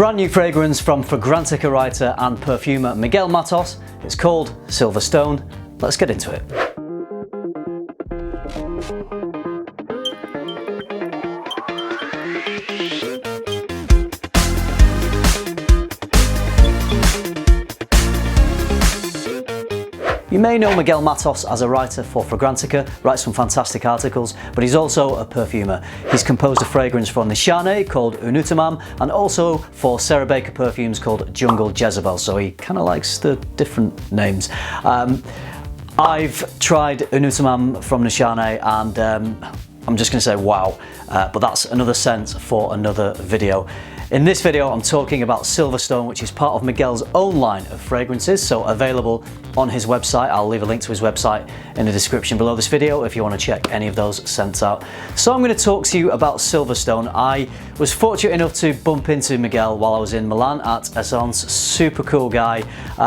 Brand new fragrance from Fragrantica writer and perfumer Miguel Matos. It's called Silverstone. Let's get into it. You may know Miguel Matos as a writer for Fragrantica, writes some fantastic articles, but he's also a perfumer. He's composed a fragrance for Nishane called Unutamam, and also for Sarah Baker Perfumes called Jungle Jezebel, so he kind of likes the different names. I've tried Unutamam from Nishane and I'm just going to say wow, but that's another scent for another video. In this video I'm talking about Silverstone, which is part of Miguel's own line of fragrances, so available on his website. I'll leave a link to his website in the description below this video if you want to check any of those scents out. So I'm going to talk to you about Silverstone. I was fortunate enough to bump into Miguel while I was in Milan at Essence. Super cool guy,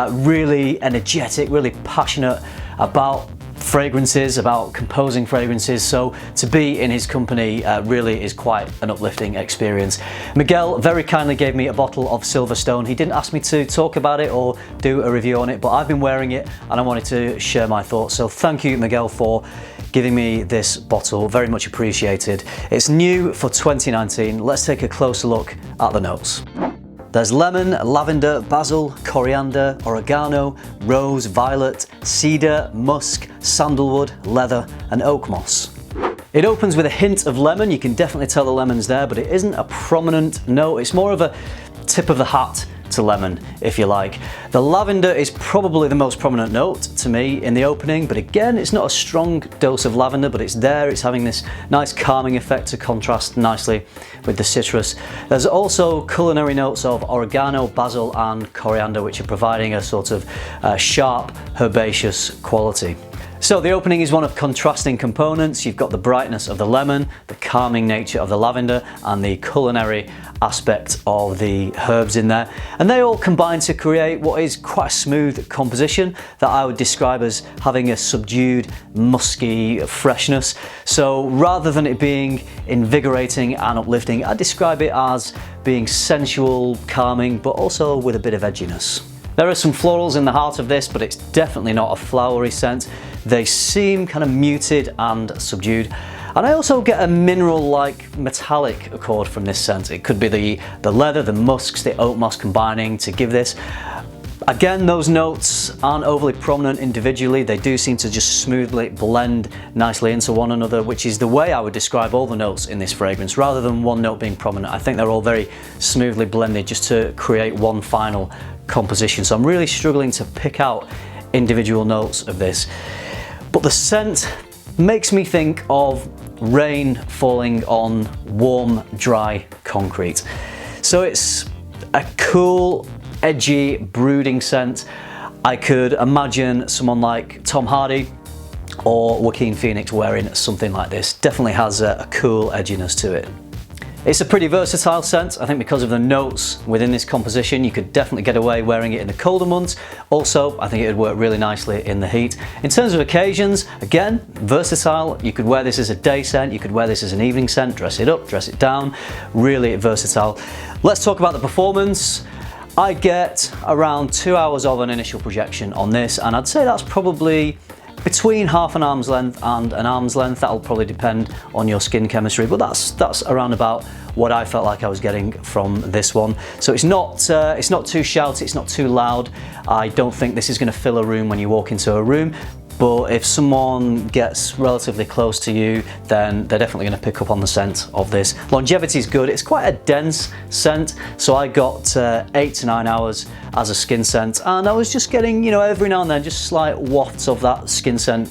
really energetic, really passionate about fragrances, about composing fragrances, so to be in his company really is quite an uplifting experience. Miguel very kindly gave me a bottle of Silverstone. He didn't ask me to talk about it or do a review on it, but I've been wearing it and I wanted to share my thoughts, so thank you Miguel for giving me this bottle, very much appreciated. It's new for 2019. Let's take a closer look at the notes. There's lemon, lavender, basil, coriander, oregano, rose, violet, cedar, musk, sandalwood, leather and oak moss. It opens with a hint of lemon. You can definitely tell the lemon's there, but it isn't a prominent note. It's more of a tip of the hat to lemon, if you like. The lavender is probably the most prominent note to me in the opening, but again, it's not a strong dose of lavender, but it's there. It's having this nice calming effect to contrast nicely with the citrus. There's also culinary notes of oregano, basil and coriander, which are providing a sort of sharp, herbaceous quality. So the opening is one of contrasting components. You've got the brightness of the lemon, the calming nature of the lavender, and the culinary aspect of the herbs in there. And they all combine to create what is quite a smooth composition that I would describe as having a subdued, musky freshness. So rather than it being invigorating and uplifting, I describe it as being sensual, calming, but also with a bit of edginess. There are some florals in the heart of this, but it's definitely not a flowery scent. They seem kind of muted and subdued. And I also get a mineral-like metallic accord from this scent. It could be the leather, the musks, the oak moss combining to give this. Again, those notes aren't overly prominent individually. They do seem to just smoothly blend nicely into one another, which is the way I would describe all the notes in this fragrance, rather than one note being prominent. I think they're all very smoothly blended just to create one final composition. So I'm really struggling to pick out individual notes of this. But the scent makes me think of rain falling on warm, dry concrete. So it's a cool, edgy, brooding scent. I could imagine someone like Tom Hardy or Joaquin Phoenix wearing something like this. Definitely has a cool edginess to it. It's a pretty versatile scent. I think because of the notes within this composition, you could definitely get away wearing it in the colder months. Also, I think it would work really nicely in the heat. In terms of occasions, again, versatile. You could wear this as a day scent, you could wear this as an evening scent, dress it up, dress it down. Really versatile. Let's talk about the performance. I get around 2 hours of an initial projection on this, and I'd say that's probably between half an arm's length and an arm's length. That'll probably depend on your skin chemistry, but that's around about what I felt like I was getting from this one. So it's not too shouty, it's not too loud. I don't think this is going to fill a room when you walk into a room, but if someone gets relatively close to you, then they're definitely going to pick up on the scent of this. Longevity is good. It's quite a dense scent, so I got 8 to 9 hours as a skin scent, and I was just getting, you know, every now and then just slight wafts of that skin scent.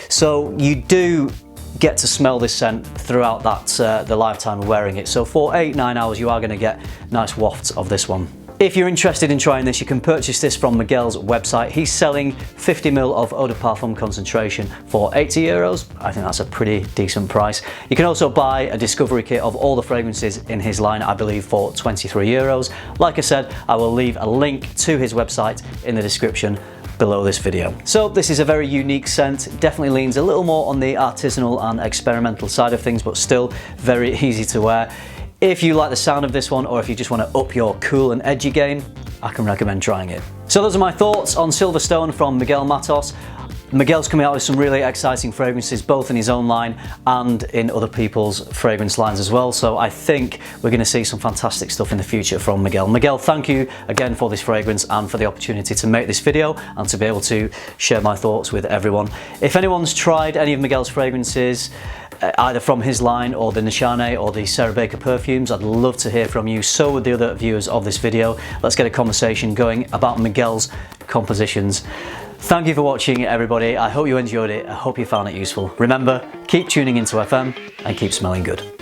So you do get to smell this scent throughout the lifetime of wearing it. So for 8-9 hours, you are going to get nice wafts of this one. If you're interested in trying this, you can purchase this from Miguel's website. He's selling 50 ml of eau de parfum concentration for €80. I think that's a pretty decent price. You can also buy a discovery kit of all the fragrances in his line, I believe, for €23. Like I said, I will leave a link to his website in the description below this video. So this is a very unique scent. It definitely leans a little more on the artisanal and experimental side of things, but still very easy to wear. If you like the sound of this one, or if you just want to up your cool and edgy game, I can recommend trying it. So those are my thoughts on Silverstone from Miguel Matos. Miguel's coming out with some really exciting fragrances, both in his own line and in other people's fragrance lines as well. So I think we're going to see some fantastic stuff in the future from Miguel. Miguel, thank you again for this fragrance and for the opportunity to make this video and to be able to share my thoughts with everyone. If anyone's tried any of Miguel's fragrances, either from his line or the Nishane or the Sarah Baker perfumes, I'd love to hear from you. So would the other viewers of this video. Let's get a conversation going about Miguel's compositions. Thank you for watching, everybody. I hope you enjoyed it. I hope you found it useful. Remember, keep tuning into FM and keep smelling good.